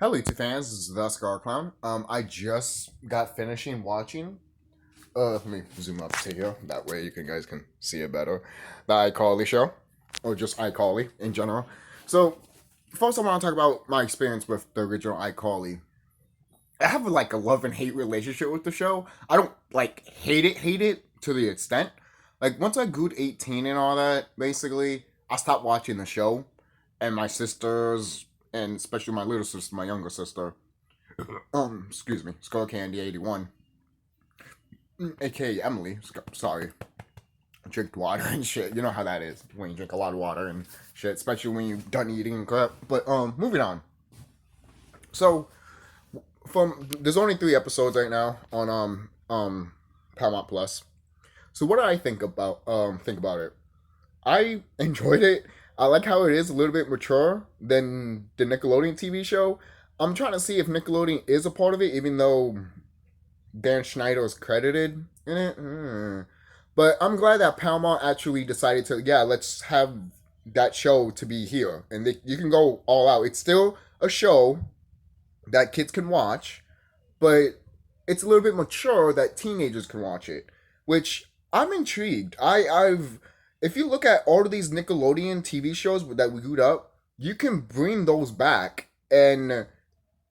Hello, YouTube fans. This is TheSkullKlown. I just got finishing watching. Let me zoom up to here. That way, you guys can see it better. The iCarly show, or just iCarly in general. So, first, I want to talk about my experience with the original iCarly. I have like a love and hate relationship with the show. I don't like hate it to the extent. Like once I grew to 18 and all that, basically, I stopped watching the show, and my sisters and especially my little sister, my younger sister, excuse me, Skull Candy 81, aka Emily. Sorry, drank water and shit. You know how that is when you drink a lot of water and shit, especially when you're done eating and crap. But moving on. So from there's only 3 episodes right now on Paramount Plus. So what do I think about it? I enjoyed it. I like how it is a little bit mature than the Nickelodeon TV show. I'm trying to see if Nickelodeon is a part of it, even though Dan Schneider is credited in it. But I'm glad that Paramount actually decided to, yeah, let's have that show to be here. And you can go all out. It's still a show that kids can watch, but it's a little bit mature that teenagers can watch it, which I'm intrigued. I've if you look at all of these Nickelodeon TV shows that we grew up, you can bring those back and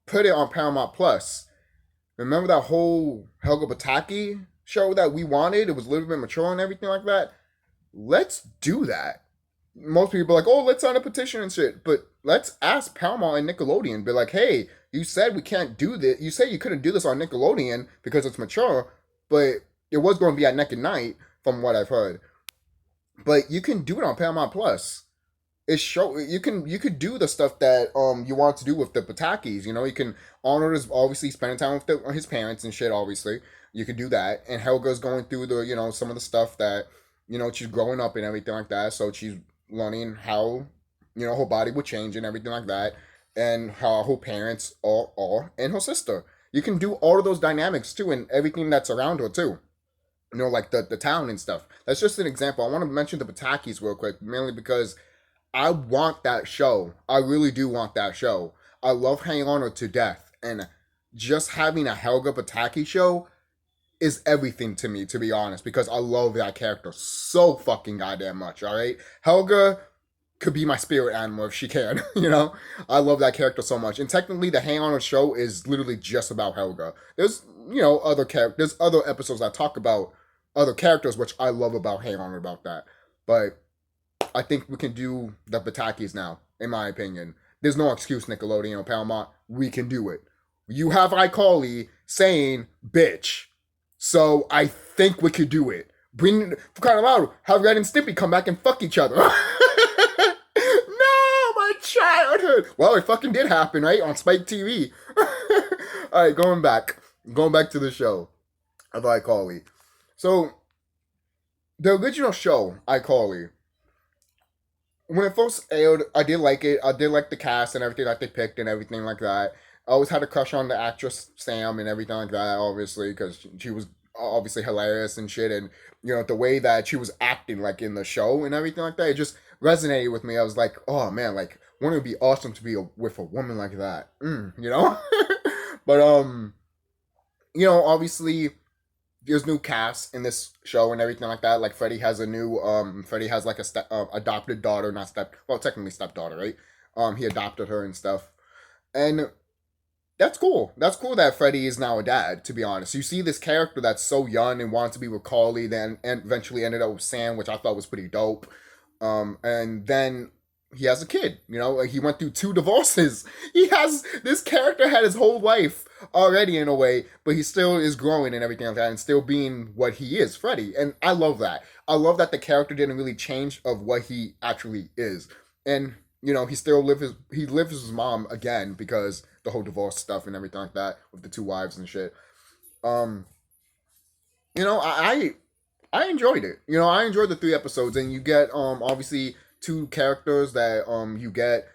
put it on Paramount Plus. Remember that whole Helga Pataki show that we wanted? It was a little bit mature and everything like that. Let's do that. Most people are like, oh, let's sign a petition and shit. But let's ask Paramount and Nickelodeon. Be like, hey, you said we can't do this. You said you couldn't do this on Nickelodeon because it's mature, but it was going to be at Neck and Night, from what I've heard. But you can do it on Paramount Plus. You could do the stuff that you want to do with the Patakis. You know, you can honor his obviously spending time with his parents and shit. Obviously, you could do that. And Helga's going through the some of the stuff that she's growing up and everything like that. So she's learning how her body would change and everything like that, and how her parents are and her sister. You can do all of those dynamics too, and everything that's around her too. Like the town and stuff. That's just an example. I want to mention the Patakis real quick, mainly because I want that show. I really do want that show. I love Hang On Her to death, and just having a Helga Pataki show is everything to me, to be honest, because I love that character so fucking goddamn much, alright? Helga could be my spirit animal if she can, I love that character so much. And technically, the Hang On Her show is literally just about Helga. There's, other characters, there's other episodes that talk about other characters, which I love about Hang On about that. But I think we can do the Batakis now, in my opinion. There's no excuse, Nickelodeon or Paramount. We can do it. You have iCarly saying, bitch. So I think we could do it. Bring, for crying out loud, have Red and Stimpy come back and fuck each other. No, my childhood. Well, it fucking did happen, right? On Spike TV. Alright, going back to the show of iCarly. So, the original show, iCarly, when it first aired, I did like it. I did like the cast and everything that they picked and everything like that. I always had a crush on the actress Sam and everything like that, obviously, because she was obviously hilarious and shit. And, the way that she was acting, like, in the show and everything like that, it just resonated with me. I was like, oh, man, like, wouldn't it be awesome to be with a woman like that? But, obviously, there's new casts in this show and everything like that. Like Freddy has Freddy has like a adopted daughter, technically stepdaughter, right? He adopted her and stuff, and that's cool. That's cool that Freddy is now a dad. To be honest, you see this character that's so young and wanted to be with Carly, then and eventually ended up with Sam, which I thought was pretty dope. And then he has a kid. He went through 2 divorces. This character had his whole life already in a way, but he still is growing and everything like that, and still being what he is, Freddy. And I love that. I love that the character didn't really change of what he actually is. And he still lives with his mom again because the whole divorce stuff and everything like that with the 2 wives and shit. I enjoyed it. I enjoyed the 3 episodes, and you get obviously 2 characters that you get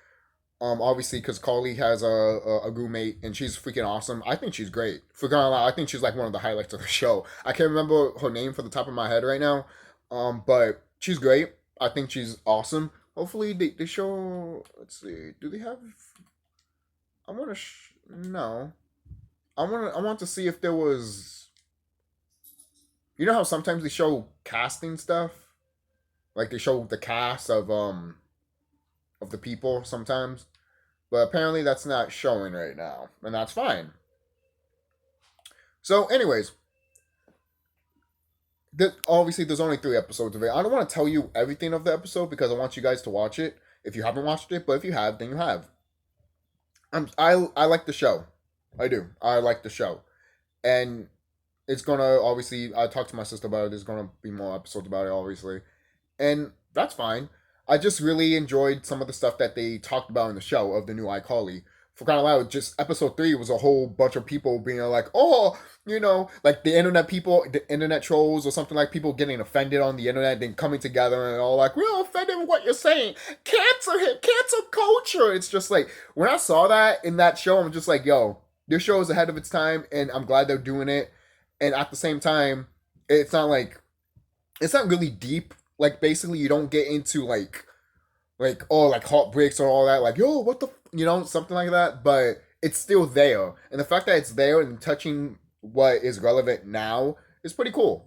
obviously because Carly has a roommate and she's freaking awesome. I think she's great. I think she's like one of the highlights of the show. I can't remember her name for the top of my head right now, but she's great. I think she's awesome. Hopefully they show. Let's see. Do they have? I want to no. I want to see if there was. You know how sometimes they show casting stuff, like they show the cast of the people sometimes, but apparently that's not showing right now, and that's fine. So, anyways, obviously there's only 3 episodes of it. I don't want to tell you everything of the episode because I want you guys to watch it if you haven't watched it. But if you have, then you have. I like the show. I do. I like the show, and it's gonna obviously. I talked to my sister about it. There's gonna be more episodes about it, obviously, and that's fine. I just really enjoyed some of the stuff that they talked about in the show of the new iCarly. For kind of loud, just episode 3 was a whole bunch of people being like, "Oh, like the internet people, the internet trolls, or something like people getting offended on the internet, then coming together and all like, we're offended with what you're saying. Cancel him, cancel culture." It's just like when I saw that in that show, I'm just like, yo, this show is ahead of its time, and I'm glad they're doing it. And at the same time, it's not like it's not really deep. Like basically, you don't get into like heartbreaks or all that. Like yo, what the something like that. But it's still there, and the fact that it's there and touching what is relevant now is pretty cool.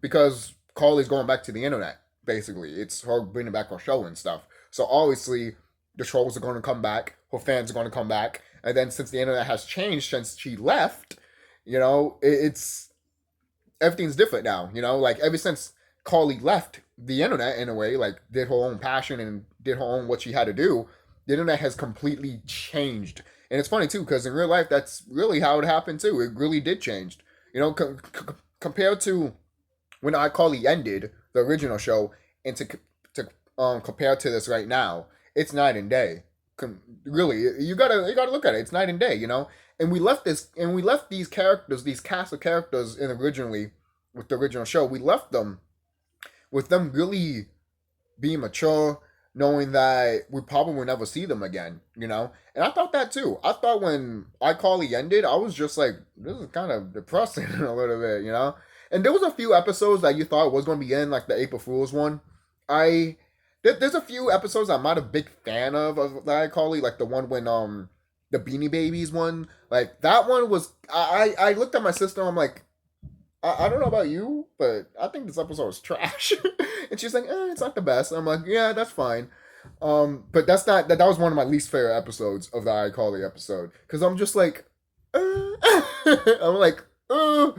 Because Carly's going back to the internet. Basically, it's her bringing back her show and stuff. So obviously, the trolls are going to come back. Her fans are going to come back, and then since the internet has changed since she left, it's everything's different now. Like ever since Carly left the internet in a way, like did her own passion and did her own what she had to do, the internet has completely changed. And it's funny too, because in real life, that's really how it happened too. It really did change. Compared to when iCarly ended, the original show, and to compare to this right now, it's night and day. Really, you gotta look at it. It's night and day. And we left these characters, these cast of characters, in originally with the original show. We left them with them really being mature, knowing that we probably will never see them again. And I thought that too. I thought when iCarly ended, I was just like, this is kind of depressing a little bit. And there was a few episodes that you thought was going to be in, like the April Fool's one. There's a few episodes I'm not a big fan of the iCarly, like the one when the Beanie Babies one, like that one was. I looked at my sister. I'm like, I don't know about you, but I think this episode is trash. And she's like, it's not the best. And I'm like, yeah, that's fine. But that's not that was one of my least favorite episodes of the iCarly episode. Because I'm just like, I'm like, I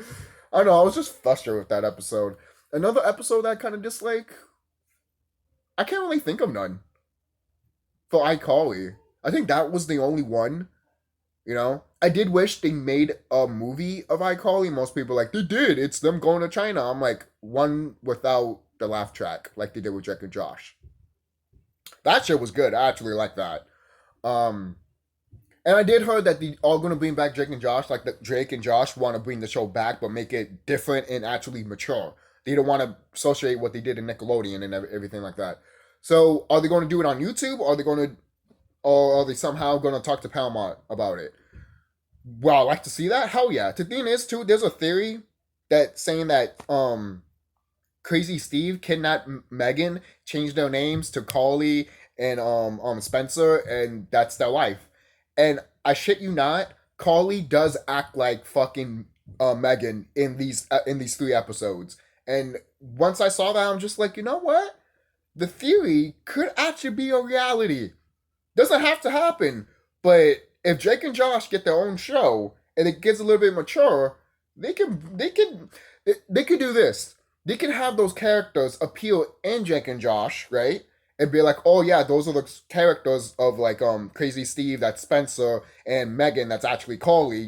don't know, I was just frustrated with that episode. Another episode that I kind of dislike, I can't really think of none. For iCarly. I think that was the only one. I did wish they made a movie of iCarly. Most people are like, they did. It's them going to China. I'm like, one without the laugh track, like they did with Drake and Josh. That shit was good. I actually like that. Um, and I did heard that they are going to bring back Drake and Josh. Like that Drake and Josh want to bring the show back, but make it different and actually mature. They don't want to associate what they did in Nickelodeon and everything like that. So, are they going to do it on YouTube? Or are they somehow going to talk to Paramount about it? Well, I'd like to see that. Hell yeah. The thing is, too, there's a theory that saying that Crazy Steve kidnapped Megan, changed their names to Carly and Spencer, and that's their life. And I shit you not, Carly does act like fucking Megan in these 3 episodes. And once I saw that, I'm just like, you know what? The theory could actually be a reality. Doesn't have to happen, but if Drake and Josh get their own show and it gets a little bit mature, they can do this. They can have those characters appeal in Drake and Josh, right? And be like, oh yeah, those are the characters of like Crazy Steve, that's Spencer, and Megan, that's actually Carly.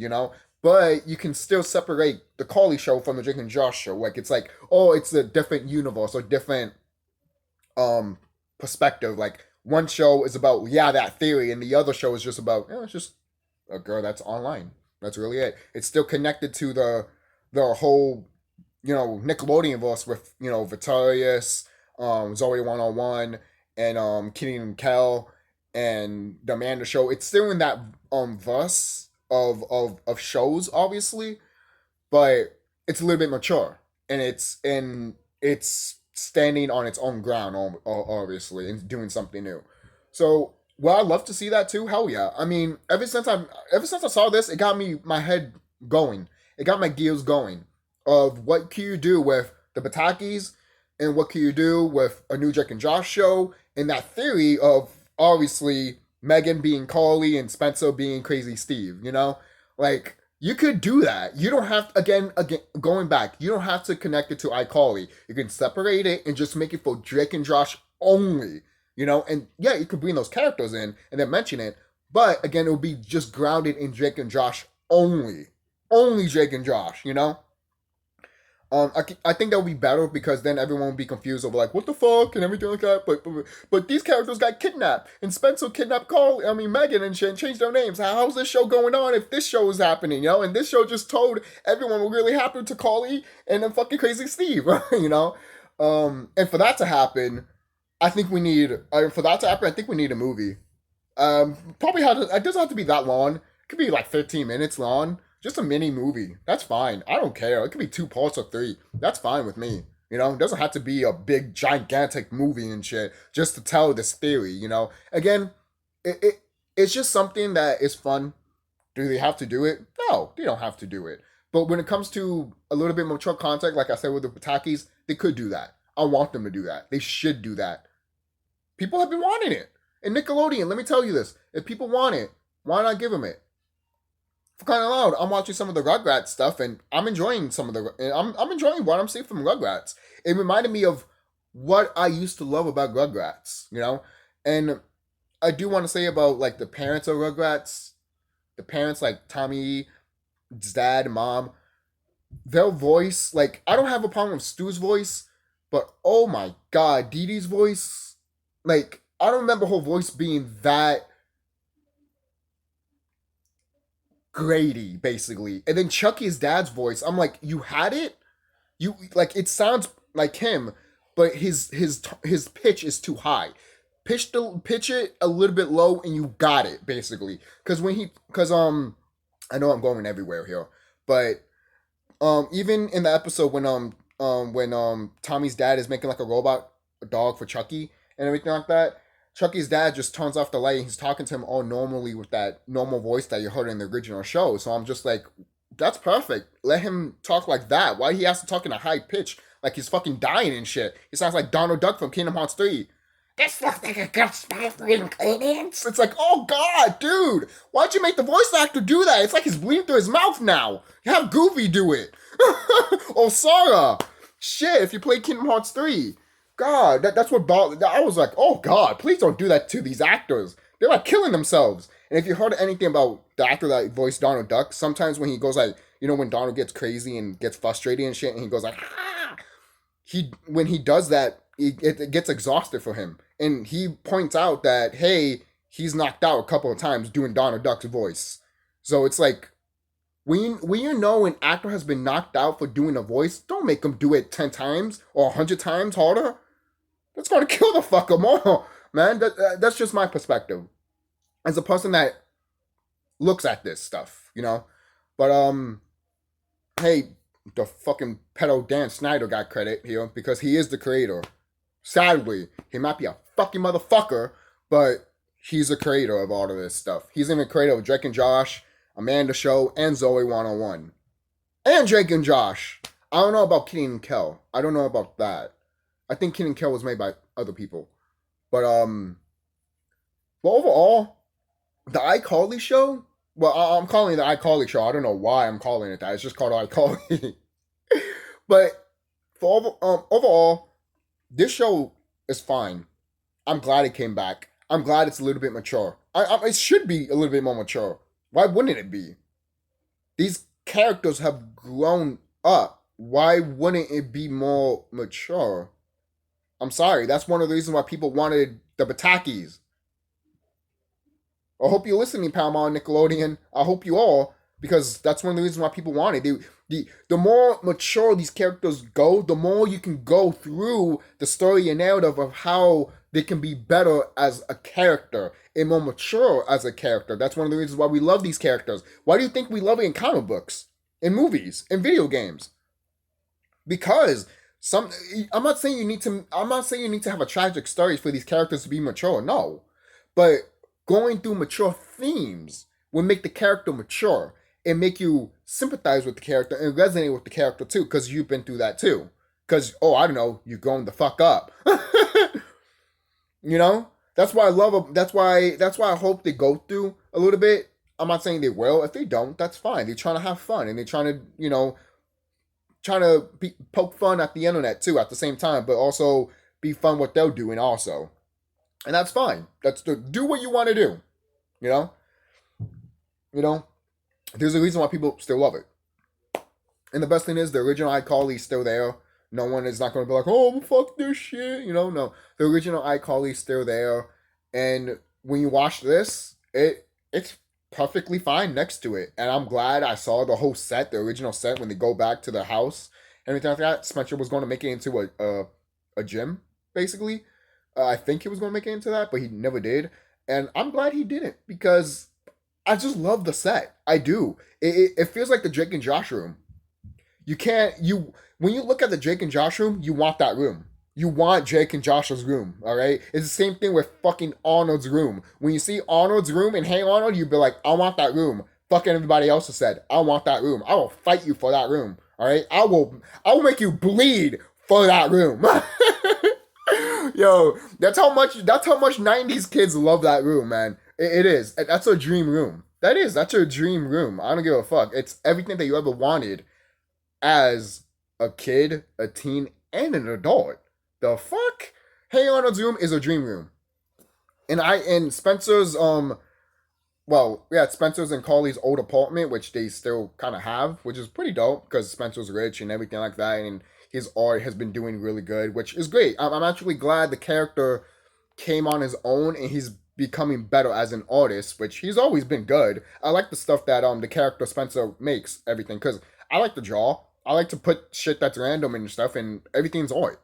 But you can still separate the Carly show from the Drake and Josh show. Like it's like, oh, it's a different universe or different perspective. Like one show is about that theory, and the other show is just about it's just a girl that's online. That's really it. It's still connected to the whole Nickelodeon verse with Vitarius, Zoe 101, and Kenan and Kel, and the Amanda Show. It's still in that verse of shows, obviously, but it's a little bit mature, and it's standing on its own ground, obviously, and doing something new. So Well, I'd love to see that too. Hell yeah. I mean, ever since I saw this, it got me my head going. It got my gears going. Of what can you do with the Batakis, and what can you do with a new Drake and Josh show, and that theory of obviously Megan being Carly and Spencer being Crazy Steve. You know, like you could do that. You don't have again going back. You don't have to connect it to iCarly. You can separate it and just make it for Drake and Josh only. You know, and yeah, you could bring those characters in and then mention it, but again, it would be just grounded in Drake and Josh only, only Drake and Josh. You know, I think that would be better because then everyone would be confused over like what the fuck and everything like that. But these characters got kidnapped and Spencer kidnapped Carl. I mean Megan and shit and changed their names. How's this show going on if this show is happening? You know, and this show just told everyone what really happened to Carly and then fucking Crazy Steve. You know, and for that to happen, I think we need for that to happen. I think we need a movie. Probably it doesn't have to be that long. It could be like 15 minutes long. Just a mini movie. That's fine. I don't care. It could be 2 parts or 3. That's fine with me. You know, it doesn't have to be a big, gigantic movie and shit just to tell this theory, you know? Again, it's just something that is fun. Do they have to do it? No, they don't have to do it. But when it comes to a little bit mature content, like I said with the Patakis, they could do that. I want them to do that. They should do that. People have been wanting it. And Nickelodeon, let me tell you this. If people want it, why not give them it? For crying out loud, I'm watching some of the Rugrats stuff, and I'm enjoying some of the. I'm enjoying what I'm seeing from Rugrats. It reminded me of what I used to love about Rugrats, you know. And I do want to say about like the parents of Rugrats, the parents like Tommy's dad, mom, their voice. Like I don't have a problem with Stu's voice, but oh my god, Dee Dee's voice. Like I don't remember her voice being that Grady, basically. And then Chucky's dad's voice, I'm like, you had it? You like it sounds like him, but his pitch is too high. Pitch it a little bit low and you got it, basically. Cause I know I'm going everywhere here. But even in the episode when Tommy's dad is making like a robot a dog for Chucky and everything like that, Chucky's dad just turns off the light and he's talking to him all normally with that normal voice that you heard in the original show. So I'm just like, that's perfect. Let him talk like that. Why he has to talk in a high pitch like he's fucking dying and shit? He sounds like Donald Duck from Kingdom Hearts 3. This looks like a good spot for ingredients. It's like, oh god, dude, why'd you make the voice actor do that? It's like he's bleeding through his mouth now. Have Goofy do it. Or Sarah. Shit, if you play Kingdom Hearts 3. God, that's what bothered. I was like, oh god, please don't do that to these actors. They're like killing themselves. And if you heard anything about the actor that voiced Donald Duck, sometimes when he goes like, you know, when Donald gets crazy and gets frustrated and shit, and he goes like, ah, when he does that, it gets exhausted for him. And he points out that, hey, he's knocked out a couple of times doing Donald Duck's voice. So it's like, when you know an actor has been knocked out for doing a voice, don't make him do it 10 times or 100 times harder. That's going to kill the fucker more, man. That's just my perspective. As a person that looks at this stuff, you know? But, hey, the fucking pedo Dan Snyder got credit here because he is the creator. Sadly, he might be a fucking motherfucker, but he's the creator of all of this stuff. He's even the creator of Drake and Josh, Amanda Show, and Zoe 101. And Drake and Josh. I don't know about Kenan and Kel. I don't know about that. I think Kenan and Kel was made by other people. But overall, the iCarly show, well, I'm calling it the iCarly show. I don't know why I'm calling it that. It's just called iCarly. But for overall, this show is fine. I'm glad it came back. I'm glad it's a little bit mature. It should be a little bit more mature. Why wouldn't it be? These characters have grown up. Why wouldn't it be more mature? I'm sorry. That's one of the reasons why people wanted the Batakis. I hope you're listening, Paramount, Nickelodeon. I hope you all, because that's one of the reasons why people want it. The more mature these characters go, the more you can go through the story and narrative of how they can be better as a character and more mature as a character. That's one of the reasons why we love these characters. Why do you think we love it in comic books, in movies, in video games? Because I'm not saying you need to have a tragic story for these characters to be mature. No, but going through mature themes will make the character mature and make you sympathize with the character and resonate with the character too, because you've been through that too. Because, oh, I don't know, you're growing the fuck up. You know? That's why I love, that's why I hope they go through a little bit. I'm not saying they will. If they don't, that's fine. They're trying to have fun and they're trying to, you know, poke fun at the internet too at the same time, but also be fun what they're doing also. And that's fine. Do what you want to do. You know? You know? There's a reason why people still love it. And the best thing is the original iCarly is still there. No one is not going to be like, oh, fuck this shit. You know, no. The original iCarly is still there. And when you watch this, it's perfectly fine next to it. And I'm glad I saw the whole set, the original set, when they go back to the house and everything like that. Spencer was going to make it into a gym, basically. I think he was going to make it into that, but he never did. And I'm glad he didn't, because I just love the set. I do. It feels like the Drake and Josh room. When you look at the Drake and Josh room, you want that room. You want Drake and Josh's room, all right? It's the same thing with fucking Arnold's room. When you see Arnold's room and Hey Arnold, you'd be like, I want that room. Fucking everybody else has said, I want that room. I will fight you for that room, all right? I will make you bleed for that room. Yo, that's how much 90s kids love that room, man. It is. That's a dream room. That's your dream room. I don't give a fuck. It's everything that you ever wanted as a kid, a teen, and an adult. The fuck? Hey Arnold's room is a dream room. And Spencer's Spencer's and Carly's old apartment, which they still kind of have, which is pretty dope because Spencer's rich and everything like that, and his art has been doing really good, which is great. I'm actually glad the character came on his own and he's becoming better as an artist, which he's always been good. I like the stuff that the character Spencer makes, everything, because I like to draw. I like to put shit that's random and stuff, and everything's art.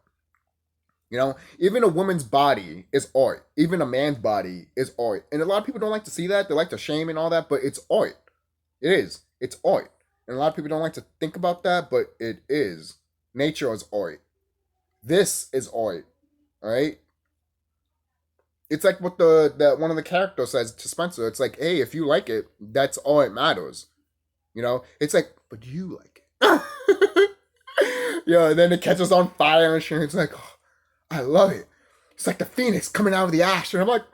You know, even a woman's body is art. Even a man's body is art. And a lot of people don't like to see that. They like to shame and all that, but it's art. It is. It's art. And a lot of people don't like to think about that, but it is. Nature is art. This is art. Alright? It's like what that one of the characters says to Spencer. It's like, hey, if you like it, that's all it matters. You know? It's like, but do you like it? Yeah, and then it catches on fire and shit. It's like, oh, I love it. It's like the phoenix coming out of the ash. And I'm like,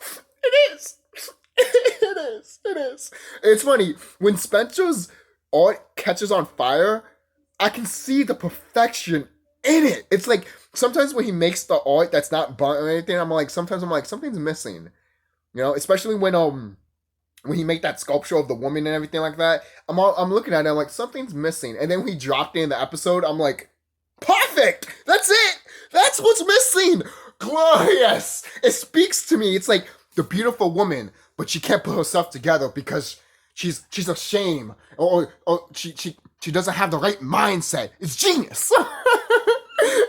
it is. It is. It's funny. When Spencer's art catches on fire, I can see the perfection in it. It's like, sometimes when he makes the art that's not burnt or anything, sometimes I'm like, something's missing. You know, especially when he made that sculpture of the woman and everything like that, I'm looking at it, I'm like, something's missing. And then when he dropped it in the episode, I'm like, perfect! That's it! That's what's missing! Glorious! It speaks to me. It's like the beautiful woman, but she can't put herself together because she's ashamed. Or she doesn't have the right mindset. It's genius!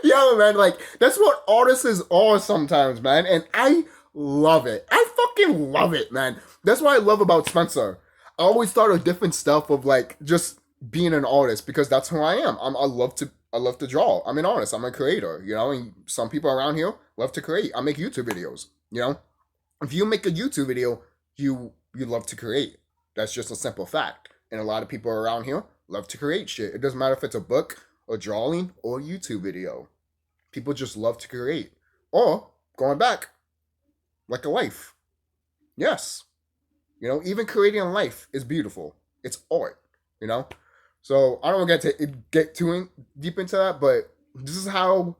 Yo, man, like, that's what artists are sometimes, man. And I love it. I fucking love it, man. That's what I love about Spencer. I always thought of different stuff of, like, just being an artist, because that's who I am. I love to draw. I'm an artist. I'm a creator, you know, and some people around here love to create. I make YouTube videos, you know. If you make a YouTube video, you love to create. That's just a simple fact. And a lot of people around here love to create shit. It doesn't matter if it's a book, a drawing, or a YouTube video. People just love to create. Or, going back, like a life. Yes. You know, even creating a life is beautiful. It's art, you know? So, I don't want to get too deep into that, but this is how,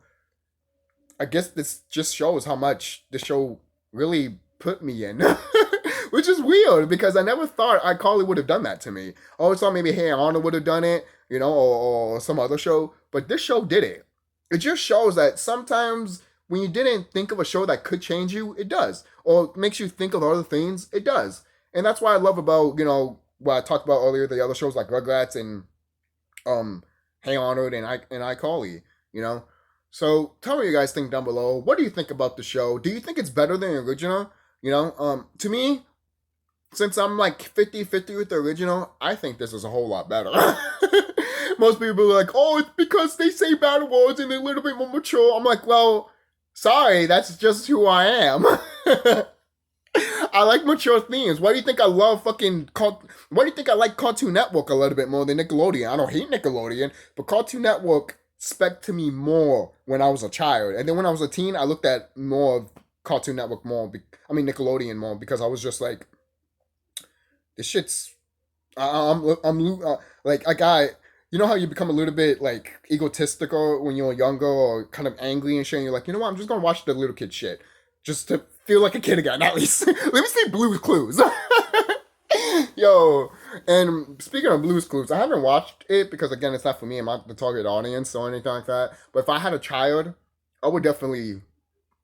I guess this just shows how much the show really put me in. Which is weird, because I never thought iCarly would have done that to me. I always thought maybe Hey Arnold would have done it, you know, or some other show. But this show did it. It just shows that sometimes when you didn't think of a show that could change you, it does. Or makes you think of other things, it does. And that's what I love about, you know, what I talked about earlier, the other shows like Rugrats and Hey Arnold and iCarly, you know. So tell me what you guys think down below. What do you think about the show? Do you think it's better than the original? You know, to me, since I'm like 50-50 with the original, I think this is a whole lot better. Most people are like, oh, it's because they say bad words and they're a little bit more mature. I'm like, well, sorry, that's just who I am. I like mature themes. Why do you think I love why do you think I like Cartoon Network a little bit more than Nickelodeon? I don't hate Nickelodeon, but Cartoon Network spoke to me more when I was a child. And then when I was a teen, I looked at more of Cartoon Network more. Nickelodeon more, because I was just like, this shit's. Like a guy. You know how you become a little bit like egotistical when you're younger, or kind of angry and shit. And you're like, you know what? I'm just gonna watch the little kid shit just to feel like a kid again, at least. Let me see Blue's Clues. Yo, and speaking of Blue's Clues, I haven't watched it because, again, it's not for me. I'm not the target audience or anything like that. But if I had a child, I would definitely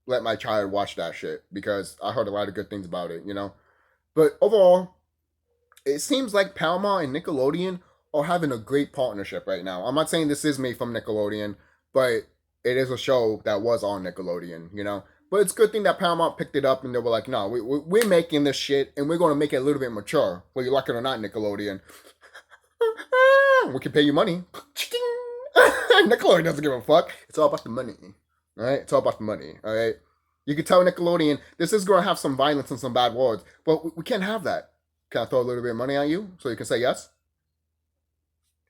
let my child watch that shit because I heard a lot of good things about it, you know? But overall, it seems like Paramount and Nickelodeon are having a great partnership right now. I'm not saying this is made from Nickelodeon, but it is a show that was on Nickelodeon, you know? But it's a good thing that Paramount picked it up and they were like, no, we're making this shit and we're going to make it a little bit mature. Whether you like it or not, Nickelodeon. We can pay you money. Nickelodeon doesn't give a fuck. It's all about the money. All right? It's all about the money. All right? You can tell Nickelodeon, this is going to have some violence and some bad words, but we can't have that. Can I throw a little bit of money at you so you can say yes?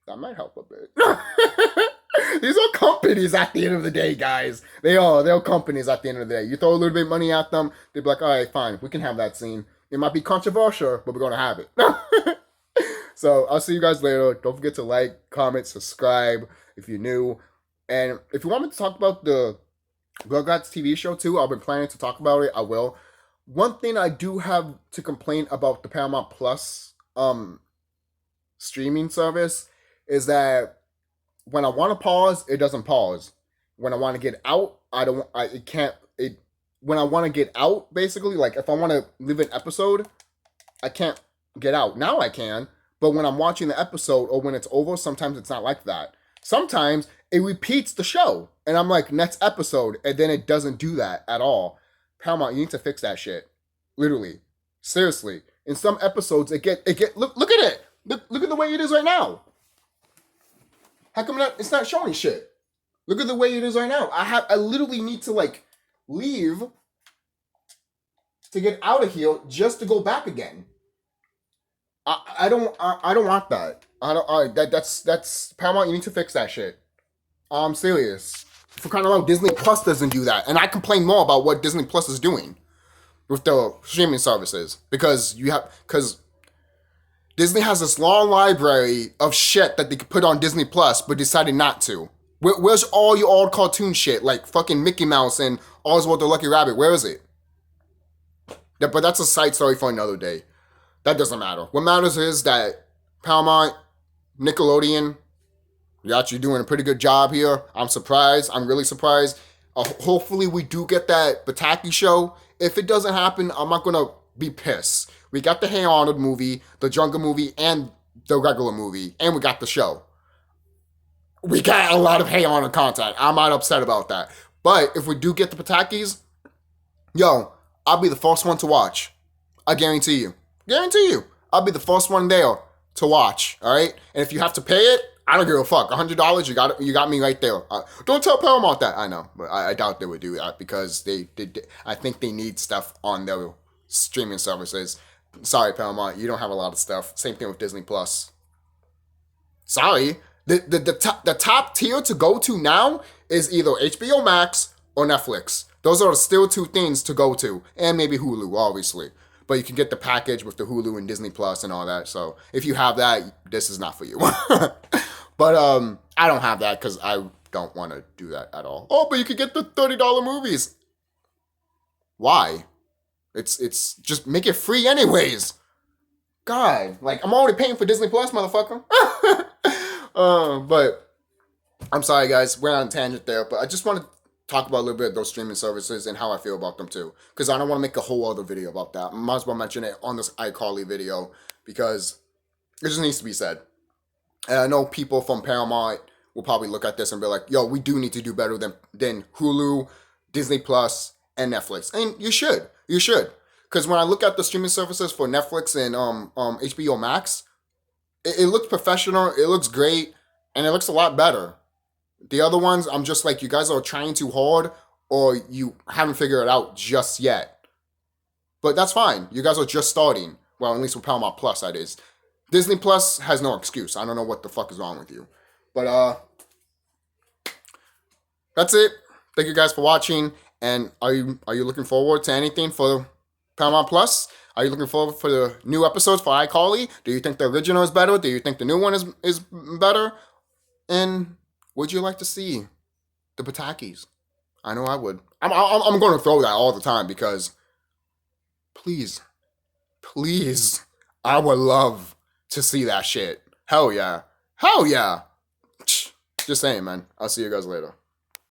That might help a bit. These are companies at the end of the day, guys. They're companies at the end of the day. You throw a little bit of money at them, they'll be like, all right, fine, we can have that scene. It might be controversial, but we're going to have it. So I'll see you guys later. Don't forget to like, comment, subscribe if you're new. And if you want me to talk about the Rugrats TV show too, I've been planning to talk about it. I will. One thing I do have to complain about the Paramount Plus streaming service is that when I want to pause, it doesn't pause. When I want to get out, when I want to get out, basically, like if I want to leave an episode, I can't get out. Now I can, but when I'm watching the episode or when it's over, sometimes it's not like that. Sometimes it repeats the show and I'm like, next episode, and then it doesn't do that at all. Paramount, you need to fix that shit. Literally. Seriously. In some episodes, look at it. Look at the way it is right now. How come it's not showing shit? Look at the way it is right now. I literally need to like leave to get out of here just to go back again. I don't want that. That's Paramount. You need to fix that shit. I'm serious. For crying out loud, Disney Plus doesn't do that, and I complain more about what Disney Plus is doing with the streaming services because Disney has this long library of shit that they could put on Disney Plus, but decided not to. Where's all your old cartoon shit, like fucking Mickey Mouse and Oswald the Lucky Rabbit? Where is it? But that's a side story for another day. That doesn't matter. What matters is that Paramount, Nickelodeon, you're actually doing a pretty good job here. I'm surprised. I'm really surprised. Hopefully we do get that Bataki show. If it doesn't happen, I'm not going to be pissed. We got the Hey Arnold movie, the Jungle movie, and the regular movie, and we got the show. We got a lot of Hey Arnold content. I'm not upset about that. But if we do get the Patakis, yo, I'll be the first one to watch. I guarantee you. I'll be the first one there to watch, all right? And if you have to pay it, I don't give a fuck. $100, you got me right there. Don't tell Paramount that. I know, but I doubt they would do that because I think they need stuff on their streaming services. Sorry, Paramount, you don't have a lot of stuff. Same thing with Disney Plus. Sorry, the top tier to go to now is either HBO Max or Netflix. Those are still two things to go to, and maybe Hulu, obviously. But you can get the package with the Hulu and Disney Plus and all that. So if you have that, this is not for you. But I don't have that because I don't want to do that at all. Oh, but you could get the $30 movies. Why? It's just make it free anyways. God, like I'm already paying for Disney Plus, motherfucker. But I'm sorry, guys. We're on a tangent there, but I just want to talk about a little bit of those streaming services and how I feel about them too. Because I don't want to make a whole other video about that. I might as well mention it on this iCarly video because it just needs to be said. And I know people from Paramount will probably look at this and be like, yo, we do need to do better than Hulu, Disney Plus, and Netflix. And you should. Because when I look at the streaming services for Netflix and HBO Max, it looks professional, it looks great, and it looks a lot better. The other ones, I'm just like, you guys are trying too hard or you haven't figured it out just yet. But that's fine. You guys are just starting. Well, at least with Paramount Plus, that is. Disney Plus has no excuse. I don't know what the fuck is wrong with you. But that's it. Thank you guys for watching. And are you looking forward to anything for Paramount Plus? Are you looking forward for the new episodes for iCarly? Do you think the original is better? Do you think the new one is better? And would you like to see the Patakis? I know I would. I'm going to throw that all the time because please, I would love to see that shit. Hell yeah. Just saying, man. I'll see you guys later.